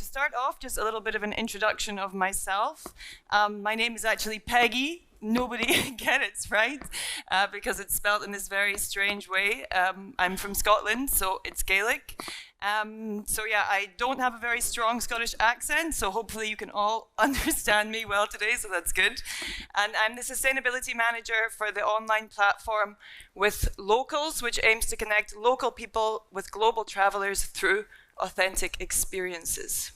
start off, just a little bit of an introduction of myself. My name is actually Peigi. Nobody gets it, right? Because it's spelled in this very strange way. I'm from Scotland, so it's Gaelic. So yeah, I don't have a very strong Scottish accent, so hopefully you can all understand me well today, so that's good. And I'm the Sustainability Manager for the online platform Withlocals, which aims to connect local people with global travelers through authentic experiences.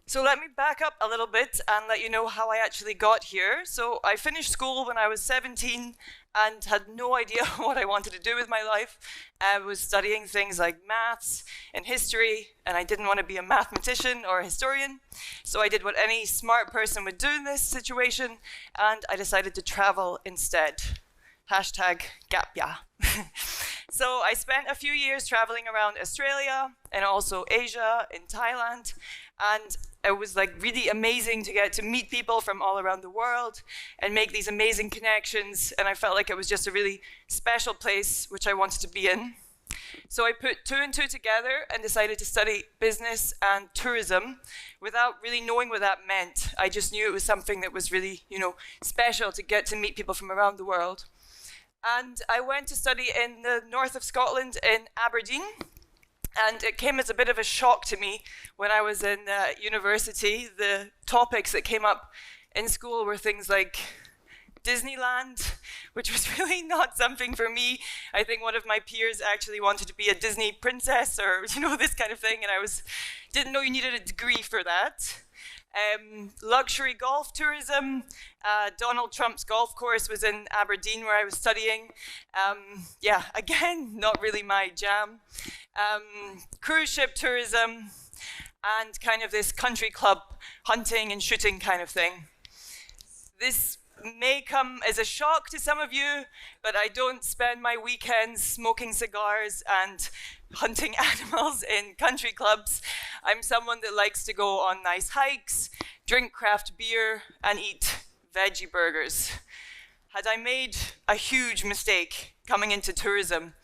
So let me back up a little bit and let you know how I actually got here. So I finished school when I was 17 and had no idea what I wanted to do with my life. I was studying things like maths and history, and I didn't want to be a mathematician or a historian. So I did what any smart person would do in this situation, and I decided to travel instead. #GapYa. So I spent a few years traveling around Australia and also Asia, in Thailand, and it was like really amazing to get to meet people from all around the world and make these amazing connections, and I felt like it was just a really special place which I wanted to be in. So I put 2 and 2 together and decided to study business and tourism without really knowing what that meant. I just knew it was something that was really, special to get to meet people from around the world. And I went to study in the north of Scotland in Aberdeen. And it came as a bit of a shock to me when I was in university. The topics that came up in school were things like Disneyland, which was really not something for me. I think one of my peers actually wanted to be a Disney princess or, this kind of thing. And I didn't know you needed a degree for that. Luxury golf tourism. Donald Trump's golf course was in Aberdeen where I was studying. Again, not really my jam. Cruise ship tourism and kind of this country club hunting and shooting kind of thing. This may come as a shock to some of you, but I don't spend my weekends smoking cigars and hunting animals in country clubs. I'm someone that likes to go on nice hikes, drink craft beer, and eat veggie burgers. Had I made a huge mistake coming into tourism?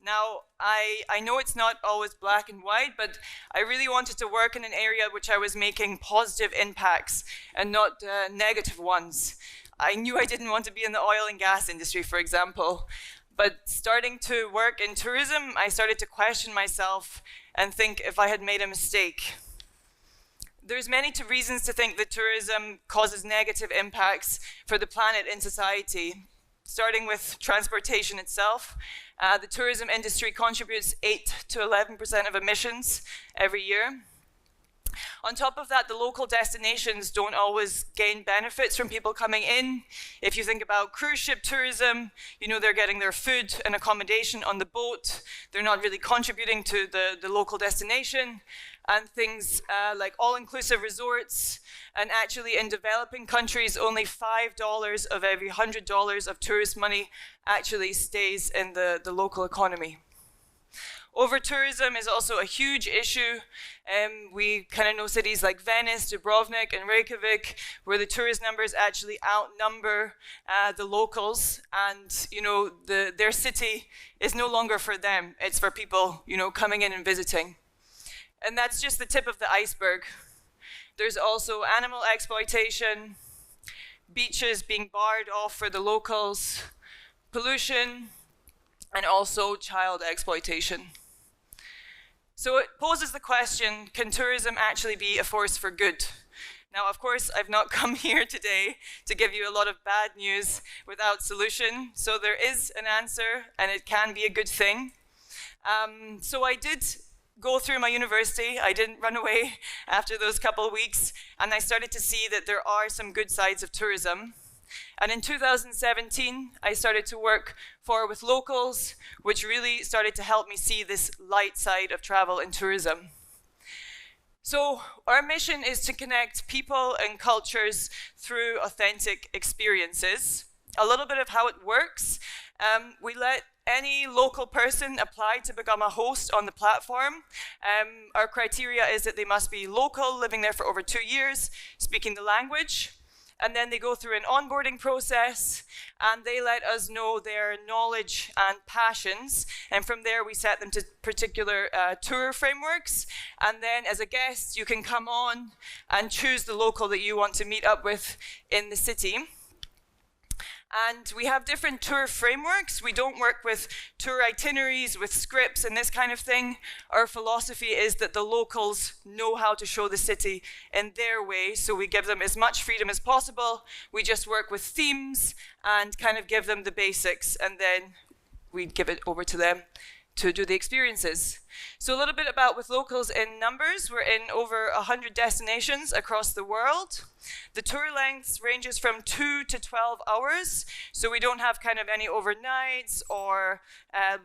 Now, I know it's not always black and white, but I really wanted to work in an area which I was making positive impacts and not negative ones. I knew I didn't want to be in the oil and gas industry, for example. But starting to work in tourism, I started to question myself and think if I had made a mistake. There's many reasons to think that tourism causes negative impacts for the planet and society. Starting with transportation itself, the tourism industry contributes 8 to 11% of emissions every year. On top of that, the local destinations don't always gain benefits from people coming in. If you think about cruise ship tourism, they're getting their food and accommodation on the boat. They're not really contributing to the local destination. And things like all-inclusive resorts. And actually in developing countries, only $5 of every $100 of tourist money actually stays in the local economy. Over-tourism is also a huge issue. We kind of know cities like Venice, Dubrovnik, and Reykjavik, where the tourist numbers actually outnumber the locals, and their city is no longer for them. It's for people coming in and visiting. And that's just the tip of the iceberg. There's also animal exploitation, beaches being barred off for the locals, pollution, and also child exploitation. So it poses the question, can tourism actually be a force for good? Now, of course, I've not come here today to give you a lot of bad news without solution. So there is an answer, and it can be a good thing. So I did go through my university. I didn't run away after those couple of weeks, and I started to see that there are some good sides of tourism. And in 2017, I started to work for Withlocals, which really started to help me see this light side of travel and tourism. So our mission is to connect people and cultures through authentic experiences. A little bit of how it works. We let any local person apply to become a host on the platform. Our criteria is that they must be local, living there for over 2 years, speaking the language. and then they go through an onboarding process, and they let us know their knowledge and passions, and from there we set them to particular tour frameworks, and then as a guest you can come on and choose the local that you want to meet up with in the city. And we have different tour frameworks. We don't work with tour itineraries, with scripts and this kind of thing. Our philosophy is that the locals know how to show the city in their way, so we give them as much freedom as possible. We just work with themes and kind of give them the basics, and then we give it over to them to do the experiences. So a little bit about Withlocals in numbers. We're in over 100 destinations across the world. The tour lengths ranges from 2 to 12 hours, so we don't have kind of any overnights or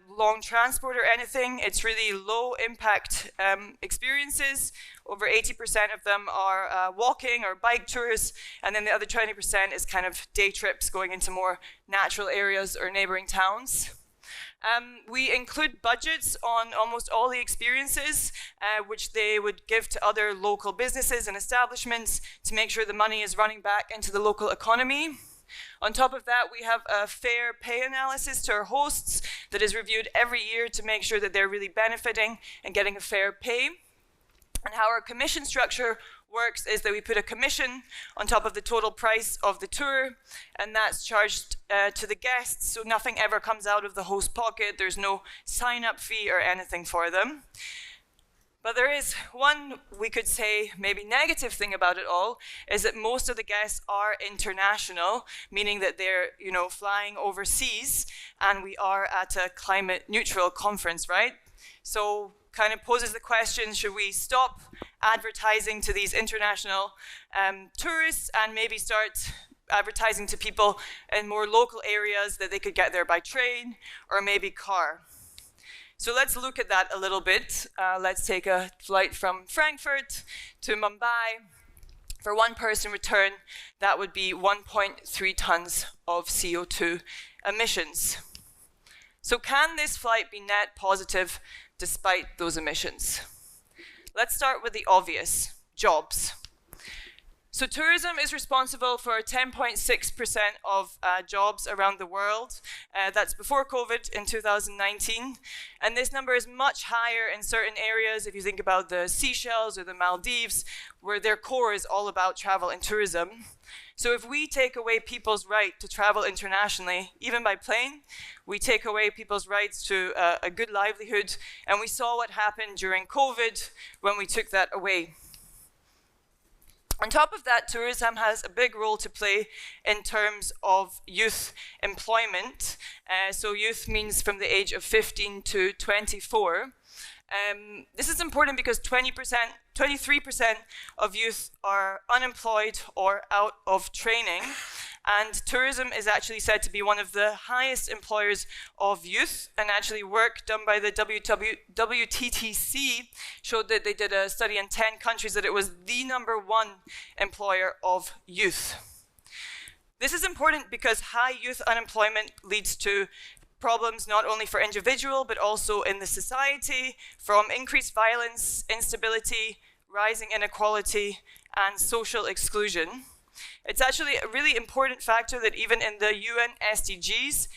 long transport or anything. It's really low impact experiences. Over 80% of them are walking or bike tours, and then the other 20% is kind of day trips going into more natural areas or neighboring towns. We include budgets on almost all the experiences, which they would give to other local businesses and establishments to make sure the money is running back into the local economy. On top of that, we have a fair pay analysis to our hosts that is reviewed every year to make sure that they're really benefiting and getting a fair pay. And how our commission structure works is that we put a commission on top of the total price of the tour, and that's charged to the guests, so nothing ever comes out of the host pocket. There's no sign-up fee or anything for them. But there is one, we could say, maybe negative thing about it all, is that most of the guests are international, meaning that they're, flying overseas, and we are at a climate neutral conference, right? So kind of poses the question, should we stop advertising to these international tourists and maybe start advertising to people in more local areas that they could get there by train or maybe car? So let's look at that a little bit. Let's take a flight from Frankfurt to Mumbai. For one person return, that would be 1.3 tons of CO2 emissions. So can this flight be net positive despite those emissions? Let's start with the obvious, jobs. So tourism is responsible for 10.6% of jobs around the world. That's before COVID in 2019. And this number is much higher in certain areas. If you think about the Seychelles or the Maldives, where their core is all about travel and tourism. So if we take away people's right to travel internationally, even by plane, we take away people's rights to a good livelihood. And we saw what happened during COVID when we took that away. On top of that, tourism has a big role to play in terms of youth employment. So youth means from the age of 15 to 24. This is important because 23% of youth are unemployed or out of training. And tourism is actually said to be one of the highest employers of youth, and actually work done by the WTTC showed that they did a study in 10 countries that it was the #1 employer of youth. This is important because high youth unemployment leads to problems not only for individual but also in the society, from increased violence, instability, rising inequality, and social exclusion. It's actually a really important factor that even in the UN SDGs,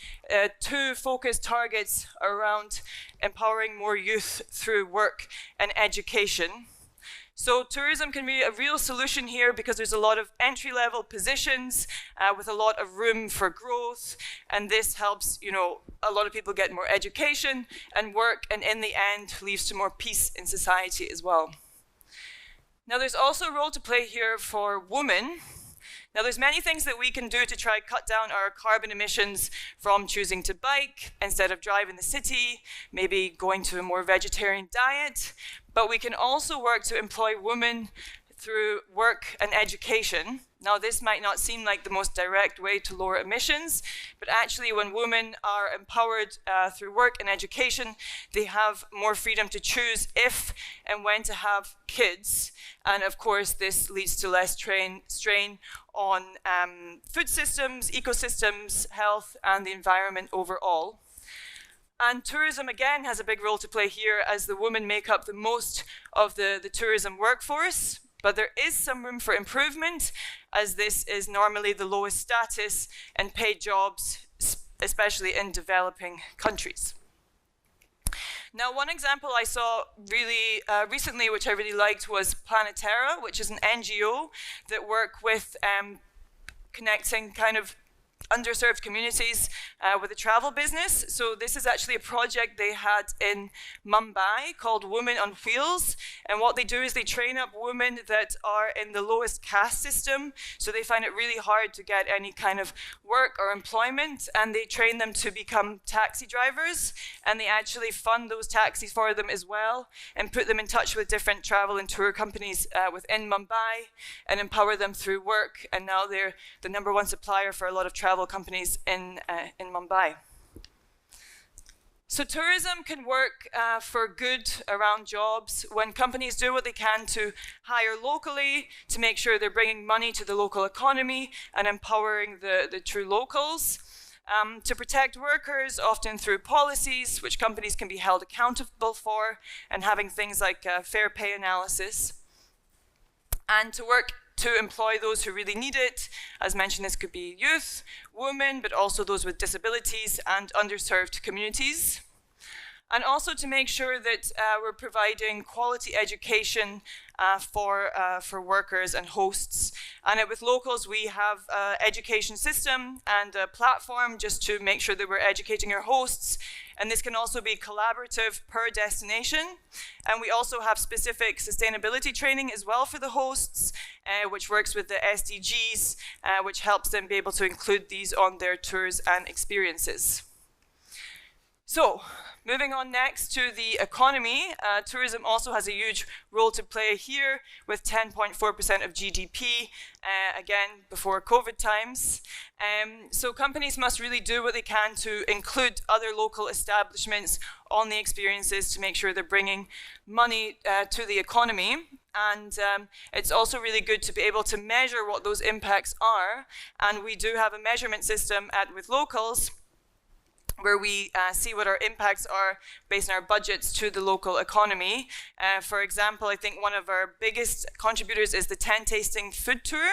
two focus targets around empowering more youth through work and education. So tourism can be a real solution here because there's a lot of entry-level positions with a lot of room for growth, and this helps, a lot of people get more education and work, and in the end leads to more peace in society as well. Now there's also a role to play here for women. Now there's many things that we can do to try cut down our carbon emissions, from choosing to bike instead of drive in the city, maybe going to a more vegetarian diet, but we can also work to employ women through work and education. Now this might not seem like the most direct way to lower emissions, but actually when women are empowered through work and education, they have more freedom to choose if and when to have kids. And of course this leads to less strain on food systems, ecosystems, health, and the environment overall. And tourism, again, has a big role to play here, as the women make up the most of the tourism workforce. But there is some room for improvement, as this is normally the lowest status and paid jobs, especially in developing countries. Now, one example I saw really recently, which I really liked, was Planetera, which is an NGO that work with connecting kind of underserved communities with a travel business. So this is actually a project they had in Mumbai called Women on Wheels. And what they do is they train up women that are in the lowest caste system. So they find it really hard to get any kind of work or employment. And they train them to become taxi drivers. And they actually fund those taxis for them as well and put them in touch with different travel and tour companies within Mumbai and empower them through work. And now they're the #1 supplier for a lot of travel companies in Mumbai. So tourism can work for good around jobs when companies do what they can to hire locally, to make sure they're bringing money to the local economy and empowering the true locals. To protect workers, often through policies, which companies can be held accountable for, and having things like fair pay analysis. And to work to employ those who really need it. As mentioned, this could be youth, women, but also those with disabilities and underserved communities. And also to make sure that we're providing quality education for workers and hosts. And at Withlocals, we have an education system and a platform just to make sure that we're educating our hosts. And this can also be collaborative per destination. And we also have specific sustainability training as well for the hosts, which works with the SDGs, which helps them be able to include these on their tours and experiences. So, moving on next to the economy, tourism also has a huge role to play here with 10.4% of GDP, again, before COVID times. So companies must really do what they can to include other local establishments on the experiences to make sure they're bringing money to the economy. And it's also really good to be able to measure what those impacts are. And we do have a measurement system at Withlocals where we see what our impacts are based on our budgets to the local economy. For example, I think one of our biggest contributors is the tent tasting food tour,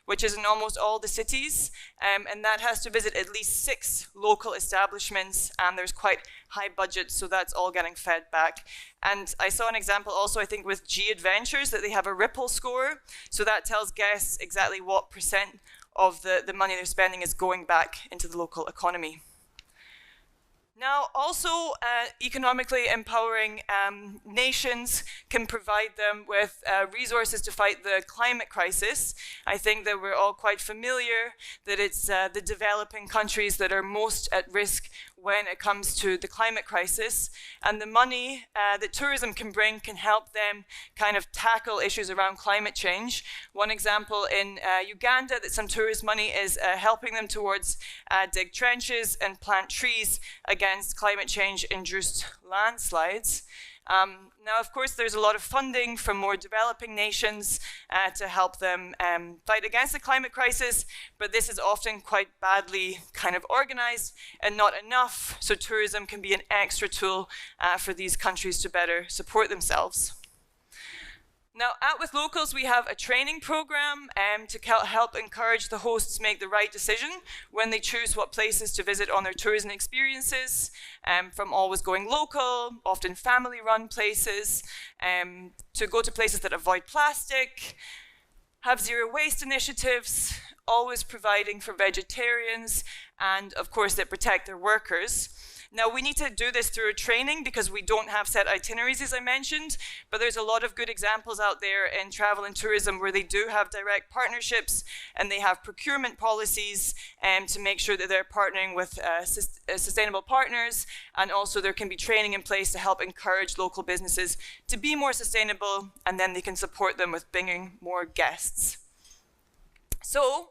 which is in almost all the cities, and that has to visit at least 6 local establishments, and there's quite high budgets, so that's all getting fed back. And I saw an example also, I think, with G Adventures, that they have a Ripple score, so that tells guests exactly what % of the money they're spending is going back into the local economy. Now, also, economically empowering nations can provide them with resources to fight the climate crisis. I think that we're all quite familiar that it's the developing countries that are most at risk when it comes to the climate crisis. And the money that tourism can bring can help them kind of tackle issues around climate change. One example in Uganda, that some tourist money is helping them towards dig trenches and plant trees against climate change-induced landslides. Now, of course, there's a lot of funding from more developing nations to help them fight against the climate crisis, but this is often quite badly kind of organized and not enough, so tourism can be an extra tool for these countries to better support themselves. Now, at Withlocals, we have a training program to help encourage the hosts make the right decision when they choose what places to visit on their tours and experiences, from always going local, often family-run places, to go to places that avoid plastic, have zero waste initiatives, always providing for vegetarians, and of course, that protect their workers. Now, we need to do this through training because we don't have set itineraries, as I mentioned, but there's a lot of good examples out there in travel and tourism where they do have direct partnerships and they have procurement policies to make sure that they're partnering with sustainable partners, and also there can be training in place to help encourage local businesses to be more sustainable, and then they can support them with bringing more guests. So,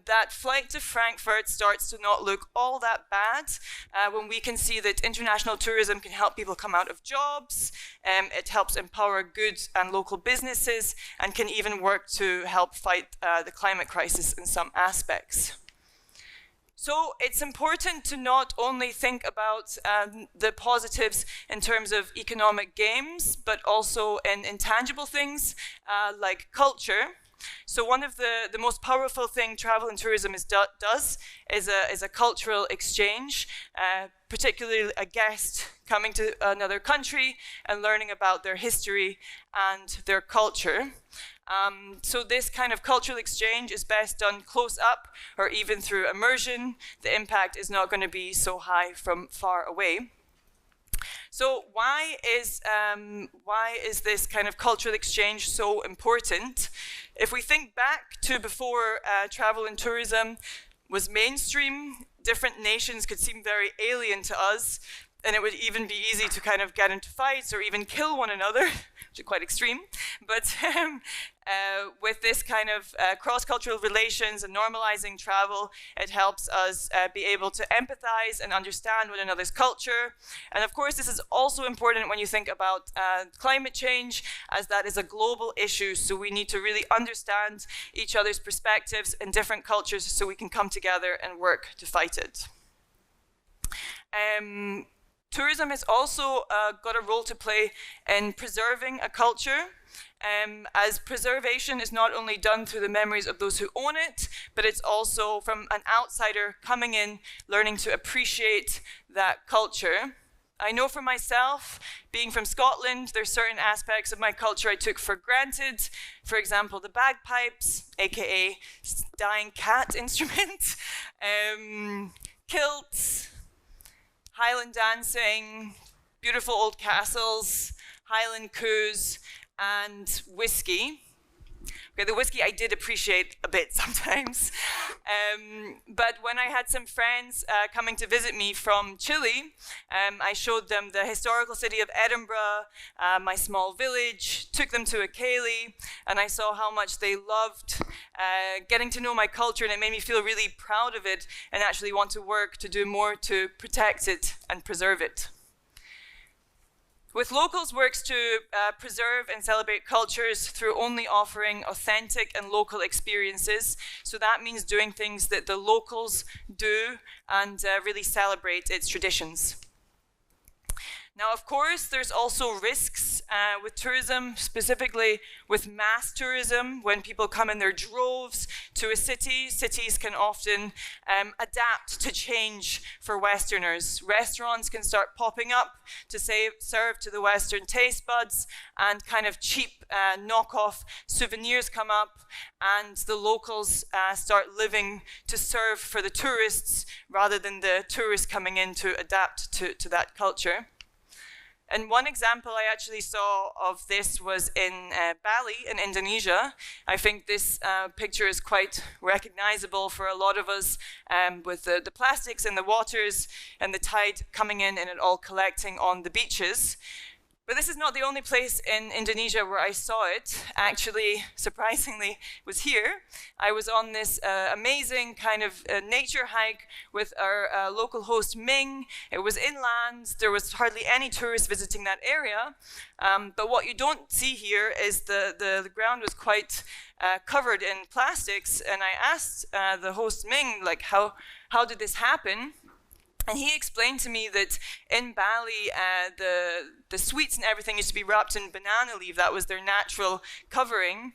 that flight to Frankfurt starts to not look all that bad when we can see that international tourism can help people come out of jobs, it helps empower good and local businesses, and can even work to help fight the climate crisis in some aspects. So it's important to not only think about the positives in terms of economic gains, but also in intangible things like culture. So one of the most powerful thing travel and tourism does is a cultural exchange, particularly a guest coming to another country and learning about their history and their culture. So this kind of cultural exchange is best done close up or even through immersion. The impact is not going to be so high from far away. So why is this kind of cultural exchange so important? If we think back to before travel and tourism was mainstream, different nations could seem very alien to us, and it would even be easy to kind of get into fights or even kill one another, which is quite extreme. But with this kind of cross-cultural relations and normalizing travel, it helps us be able to empathize and understand one another's culture. And of course, this is also important when you think about climate change, as that is a global issue. So we need to really understand each other's perspectives and different cultures so we can come together and work to fight it. Tourism has also got a role to play in preserving a culture, as preservation is not only done through the memories of those who own it, but it's also from an outsider coming in, learning to appreciate that culture. I know for myself, being from Scotland, there's certain aspects of my culture I took for granted. For example, the bagpipes, aka dying cat instrument, kilts, Highland dancing, beautiful old castles, Highland coups, and whiskey. Okay, the whiskey I did appreciate a bit sometimes. But when I had some friends coming to visit me from Chile, I showed them the historical city of Edinburgh, my small village, took them to a ceilidh, and I saw how much they loved getting to know my culture, and it made me feel really proud of it and actually want to work to do more to protect it and preserve it. Withlocals works to preserve and celebrate cultures through only offering authentic and local experiences. So that means doing things that the locals do and really celebrate its traditions. Now, of course, there's also risks with tourism, specifically with mass tourism. When people come in their droves to a city, cities can often adapt to change for Westerners. Restaurants can start popping up to serve to the Western taste buds, and kind of cheap knockoff souvenirs come up, and the locals start living to serve for the tourists rather than the tourists coming in to adapt to that culture. And one example I actually saw of this was in Bali in Indonesia. I think this picture is quite recognizable for a lot of us, with the plastics in the waters and the tide coming in and it all collecting on the beaches. But this is not the only place in Indonesia where I saw it. Actually, surprisingly, it was here. I was on this amazing kind of nature hike with our local host, Ming. It was inland. There was hardly any tourists visiting that area. But what you don't see here is the ground was quite covered in plastics. And I asked the host, Ming, like, how did this happen? And he explained to me that in Bali, the sweets and everything used to be wrapped in banana leaf. That was their natural covering.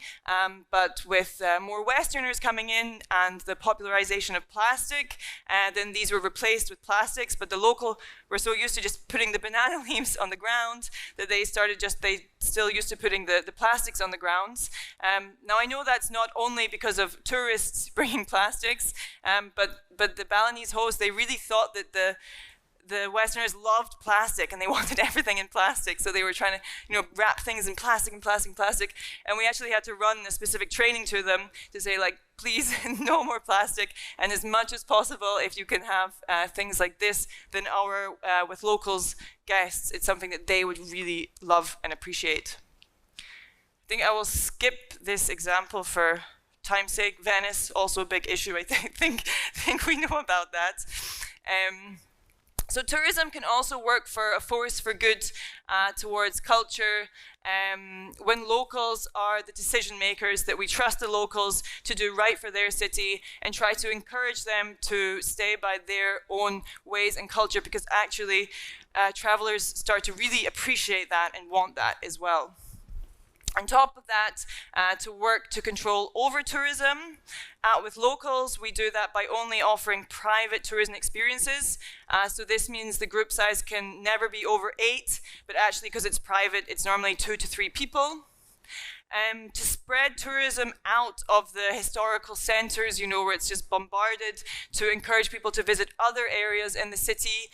But with more Westerners coming in and the popularization of plastic, then these were replaced with plastics. But the local were so used to just putting the banana leaves on the ground that they still used to putting the plastics on the grounds. Now I know that's not only because of tourists bringing plastics, but the Balinese hosts, they really thought that the Westerners loved plastic and they wanted everything in plastic, so they were trying to wrap things in plastic, and we actually had to run a specific training to them to say, like, please, no more plastic, and as much as possible, if you can have things like this, then with locals guests, it's something that they would really love and appreciate. I think I will skip this example for time's sake. Venice, also a big issue, I think we know about that. So tourism can also work for a force for good towards culture. When locals are the decision makers, that we trust the locals to do right for their city and try to encourage them to stay by their own ways and culture, because actually travelers start to really appreciate that and want that as well. On top of that, to work to control over-tourism. With locals, we do that by only offering private tourism experiences. So this means the group size can never be over 8, but actually, because it's private, it's normally 2 to 3 people. To spread tourism out of the historical centres, you know, where it's just bombarded, to encourage people to visit other areas in the city.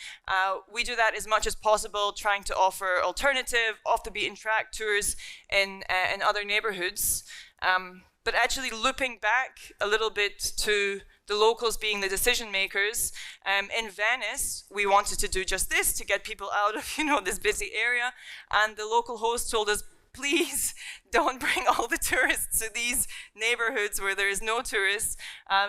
We do that as much as possible, trying to offer alternative, off-the-beaten-track tours in other neighbourhoods. But actually looping back a little bit to the locals being the decision makers, in Venice, we wanted to do just this, to get people out of, you know, this busy area. And the local host told us, please don't bring all the tourists to these neighborhoods where there is no tourists.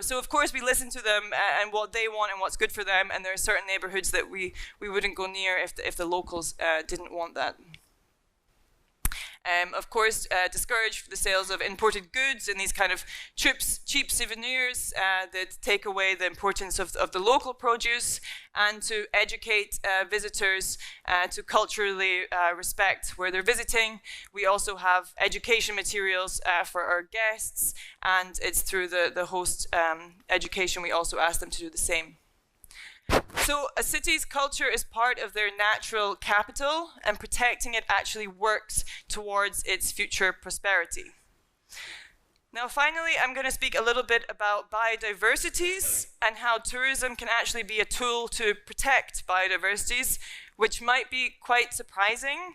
So of course we listen to them and what they want and what's good for them, and there are certain neighborhoods that we wouldn't go near if the locals didn't want that. Of course, discourage the sales of imported goods and these kind of cheap souvenirs that take away the importance of the local produce, and to educate visitors to culturally respect where they're visiting. We also have education materials for our guests, and it's through the host education we also ask them to do the same. So a city's culture is part of their natural capital, and protecting it actually works towards its future prosperity. Now finally, I'm going to speak a little bit about biodiversities and how tourism can actually be a tool to protect biodiversities, which might be quite surprising,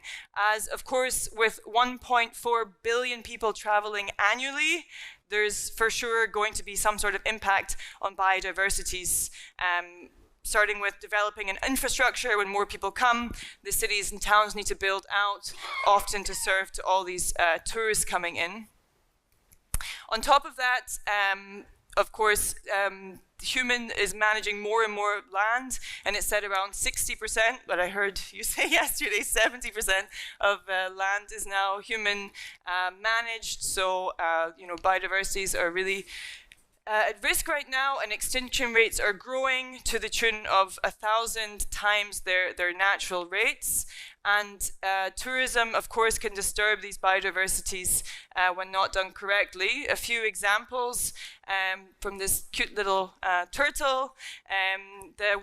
as of course with 1.4 billion people traveling annually, there's for sure going to be some sort of impact on biodiversities. Starting with developing an infrastructure. When more people come, the cities and towns need to build out, often to serve to all these tourists coming in. On top of that, of course, human is managing more and more land, and it's said around 60%, but I heard you say yesterday 70% of land is now human managed. So, you know, biodiversities are really at risk right now, and extinction rates are growing to the tune of 1,000 times their natural rates. And tourism, of course, can disturb these biodiversities when not done correctly. A few examples from this cute little turtle.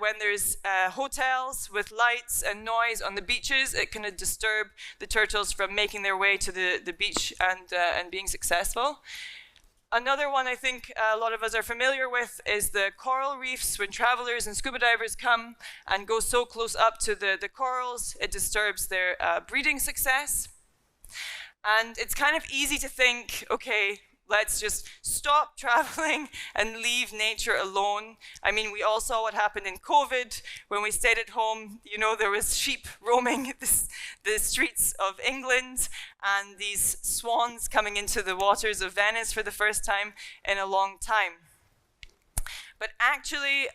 When there's hotels with lights and noise on the beaches, it can disturb the turtles from making their way to the beach and being successful. Another one I think a lot of us are familiar with is the coral reefs. When travelers and scuba divers come and go so close up to the corals, it disturbs their breeding success. And it's kind of easy to think, okay, let's just stop traveling and leave nature alone. I mean, we all saw what happened in COVID when we stayed at home. You know, there was sheep roaming the streets of England, and these swans coming into the waters of Venice for the first time in a long time. But actually,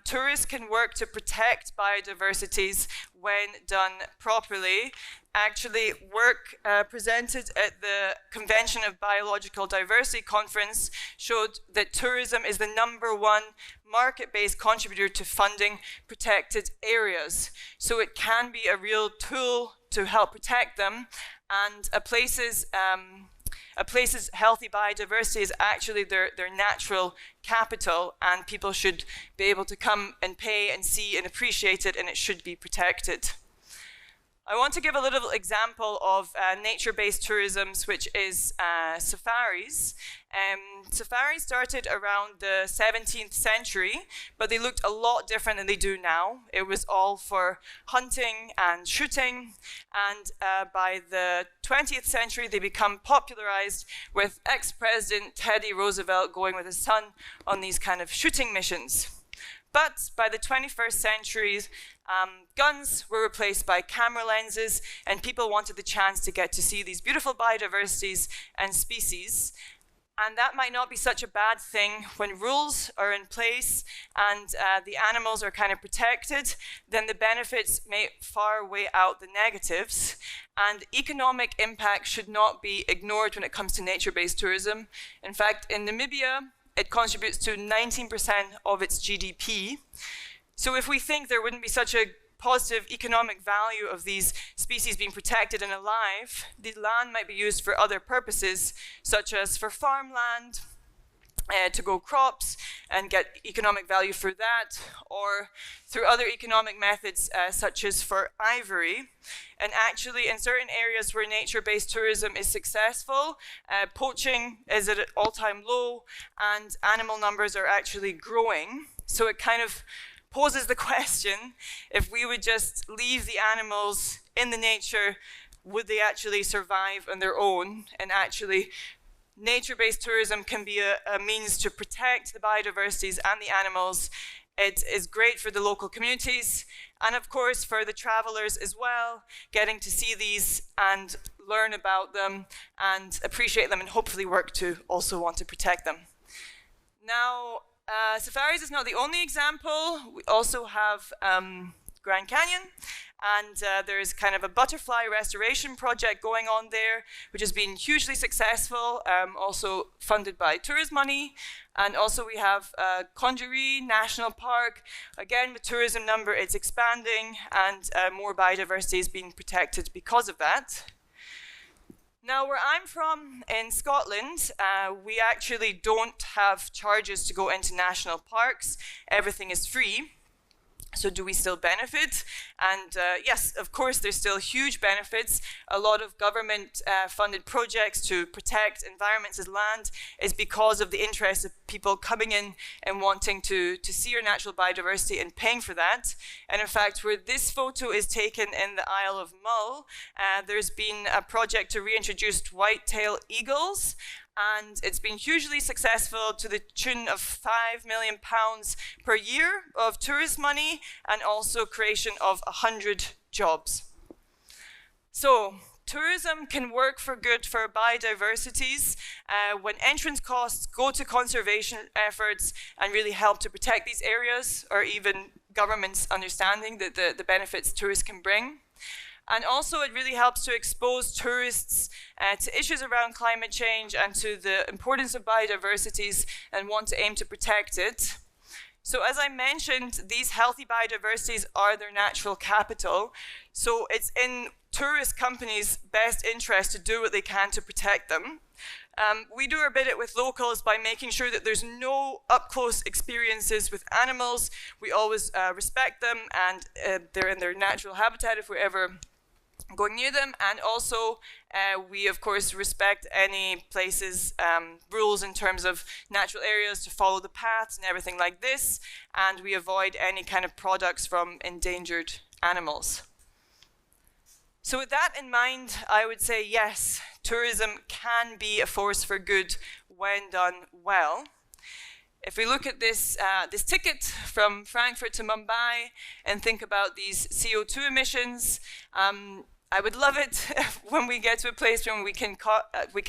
tourists can work to protect biodiversities when done properly. Actually, work presented at the Convention of Biological Diversity Conference showed that tourism is the #1 market-based contributor to funding protected areas. So it can be a real tool to help protect them, and a place's healthy biodiversity is actually their natural capital, and people should be able to come and pay and see and appreciate it, and it should be protected. I want to give a little example of nature-based tourism, which is safaris. Safaris started around the 17th century, but they looked a lot different than they do now. It was all for hunting and shooting, and by the 20th century, they become popularized with ex-President Teddy Roosevelt going with his son on these kind of shooting missions. But by the 21st century, guns were replaced by camera lenses, and people wanted the chance to get to see these beautiful biodiversities and species. And that might not be such a bad thing when rules are in place and the animals are kind of protected. Then the benefits may far weigh out the negatives. And economic impact should not be ignored when it comes to nature-based tourism. In fact, in Namibia, it contributes to 19% of its GDP. So if we think there wouldn't be such a positive economic value of these species being protected and alive, the land might be used for other purposes, such as for farmland, to grow crops and get economic value for that, or through other economic methods such as for ivory. And actually, in certain areas where nature-based tourism is successful, poaching is at an all-time low and animal numbers are actually growing. So it kind of poses the question, if we would just leave the animals in the nature, would they actually survive on their own? And actually, nature-based tourism can be a means to protect the biodiversities and the animals. It is great for the local communities, and of course for the travelers as well, getting to see these and learn about them and appreciate them and hopefully work to also want to protect them. Now, safaris is not the only example. We also have Grand Canyon, and there's kind of a butterfly restoration project going on there, which has been hugely successful, also funded by tourist money. And also we have Congaree National Park. Again, the tourism number is expanding and more biodiversity is being protected because of that. Now, where I'm from in Scotland, we actually don't have charges to go into national parks. Everything is free. So do we still benefit? And yes, of course, there's still huge benefits. A lot of government funded projects to protect environments as land is because of the interest of people coming in and wanting to see our natural biodiversity and paying for that. And in fact, where this photo is taken in the Isle of Mull, there's been a project to reintroduce white-tailed eagles. And it's been hugely successful to the tune of £5 million per year of tourist money and also creation of 100 jobs. So tourism can work for good for biodiversities when entrance costs go to conservation efforts and really help to protect these areas, or even governments understanding the benefits tourists can bring. And also it really helps to expose tourists to issues around climate change and to the importance of biodiversities and want to aim to protect it. So as I mentioned, these healthy biodiversities are their natural capital. So it's in tourist companies' best interest to do what they can to protect them. We do our bit at Withlocals by making sure that there's no up-close experiences with animals. We always respect them and they're in their natural habitat if we're ever going near them, and also we of course respect any places rules in terms of natural areas to follow the paths and everything like this, and we avoid any kind of products from endangered animals. So with that in mind, I would say yes, tourism can be a force for good when done well. If we look at this, this ticket from Frankfurt to Mumbai and think about these CO2 emissions, I would love it when we get to a place where we can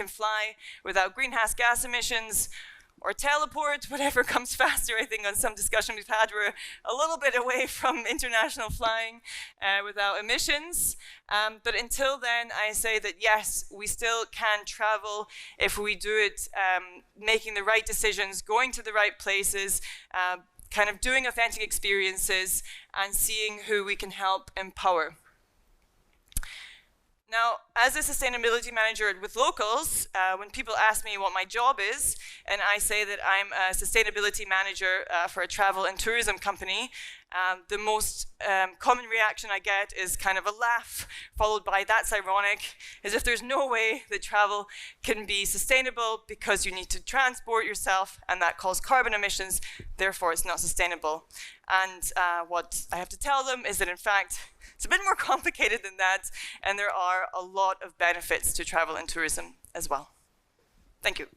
fly without greenhouse gas emissions or teleport, whatever comes faster. I think on some discussion we've had, we're a little bit away from international flying without emissions. But until then, I say that yes, we still can travel if we do it making the right decisions, going to the right places, kind of doing authentic experiences and seeing who we can help empower. Now, as a sustainability manager at Withlocals, when people ask me what my job is, and I say that I'm a sustainability manager for a travel and tourism company, the most common reaction I get is kind of a laugh, followed by "that's ironic," as if there's no way that travel can be sustainable because you need to transport yourself and that causes carbon emissions, therefore it's not sustainable. And what I have to tell them is that in fact, it's a bit more complicated than that, and there are a lot of benefits to travel and tourism as well. Thank you.